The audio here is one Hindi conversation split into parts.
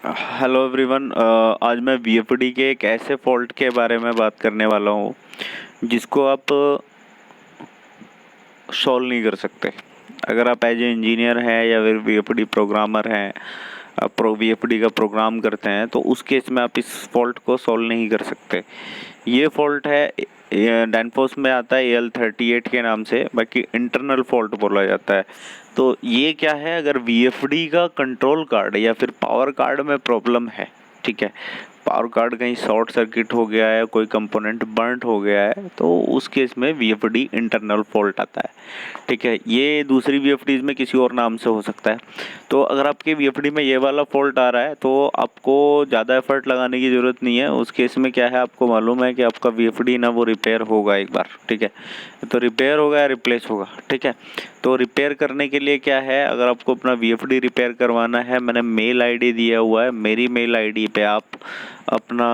Hello everyone. आज मैं वीएफडी के एक ऐसे फॉल्ट के बारे में बात करने वाला हूँ जिसको आप सॉल्व नहीं कर सकते। अगर आप एज ए इंजीनियर हैं या फिर वीएफडी प्रोग्रामर हैं, आप वीएफडी का प्रोग्राम करते हैं, तो उस केस में आप इस फॉल्ट को सॉल्व नहीं कर सकते। ये फॉल्ट है, डैनफोस में आता है AL38 के नाम से, बाकी इंटरनल फॉल्ट बोला जाता है। तो ये क्या है, अगर वीएफडी का कंट्रोल कार्ड या फिर पावर कार्ड में प्रॉब्लम है, ठीक है, पावर कार्ड कहीं शॉर्ट सर्किट हो गया है, कोई कंपोनेंट बर्न्ट हो गया है, तो उस केस में वीएफडी इंटरनल फॉल्ट आता है। ठीक है, ये दूसरी वीएफडीज में किसी और नाम से हो सकता है। तो अगर आपके वीएफडी में ये वाला फॉल्ट आ रहा है तो आपको ज़्यादा एफर्ट लगाने की ज़रूरत नहीं है। उस केस में क्या है, आपको मालूम है कि आपका वीएफडी ना वो रिपेयर होगा एक बार, ठीक है, तो रिपेयर होगा या रिप्लेस होगा, ठीक है। तो रिपेयर करने के लिए क्या है, अगर आपको अपना वीएफडी रिपेयर करवाना है, मैंने मेल आईडी दिया हुआ है, मेरी मेल आईडी पे आप अपना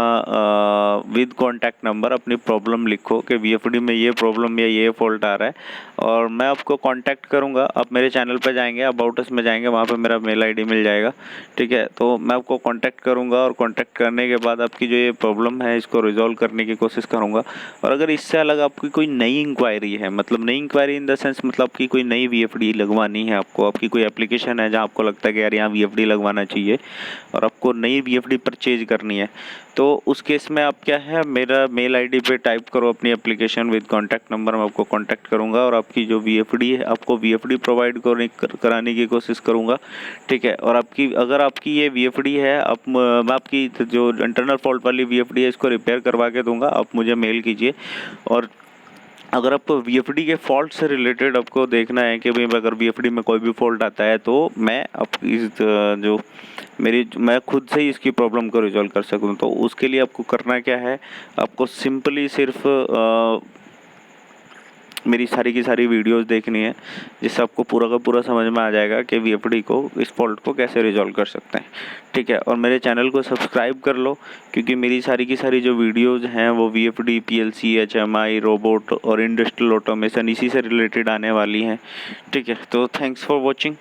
विद कॉन्टैक्ट नंबर अपनी प्रॉब्लम लिखो कि वीएफडी में ये प्रॉब्लम या ये फॉल्ट आ रहा है, और मैं आपको कांटेक्ट करूंगा। आप मेरे चैनल पे जाएंगे, अबाउट अस में जाएंगे, वहाँ पे मेरा मेल आईडी मिल जाएगा, ठीक है। तो मैं आपको कांटेक्ट करूंगा और कांटेक्ट करने के बाद आपकी जो ये प्रॉब्लम है इसको रिजॉल्व करने की कोशिश करूंगा। और अगर इससे अलग आपकी कोई नई इंक्वायरी है, मतलब नई इंक्वायरी इन द सेंस, मतलब आपकी कोई नई वीएफडी लगवानी है, आपकी कोई एप्लीकेशन है जहाँ आपको लगता है कि यार यहाँ वीएफडी लगवाना चाहिए और आपको नई वीएफडी परचेज करनी है, तो उस केस में आप क्या है, मेरा मेल आईडी पे टाइप करो अपनी एप्लीकेशन विद कॉन्टैक्ट नंबर, मैं आपको कॉन्टैक्ट करूंगा और आपकी जो वीएफडी है, आपको वीएफडी प्रोवाइड कराने की कोशिश करूंगा, ठीक है। और अगर आपकी ये वीएफडी है, मैं आपकी जो इंटरनल फॉल्ट वाली वीएफडी है इसको रिपेयर करवा के दूंगा, आप मुझे मेल कीजिए। और अगर आपको वीएफडी के फॉल्ट से रिलेटेड आपको देखना है कि भाई अगर वीएफडी में कोई भी फॉल्ट आता है तो मैं मैं खुद से ही इसकी प्रॉब्लम को रिजॉल्व कर सकूं, तो उसके लिए आपको करना क्या है, आपको सिंपली सिर्फ मेरी सारी की सारी वीडियोस देखनी है, जिससे आपको पूरा का पूरा समझ में आ जाएगा कि वीएफडी को, इस फॉल्ट को कैसे रिजॉल्व कर सकते हैं, ठीक है। और मेरे चैनल को सब्सक्राइब कर लो, क्योंकि मेरी सारी की सारी जो वीडियोस हैं वो वीएफडी, पीएलसी, एचएमआई, रोबोट और इंडस्ट्रियल ऑटोमेशन इसी से रिलेटेड आने वाली हैं, ठीक है। तो थैंक्स फॉर वॉचिंग।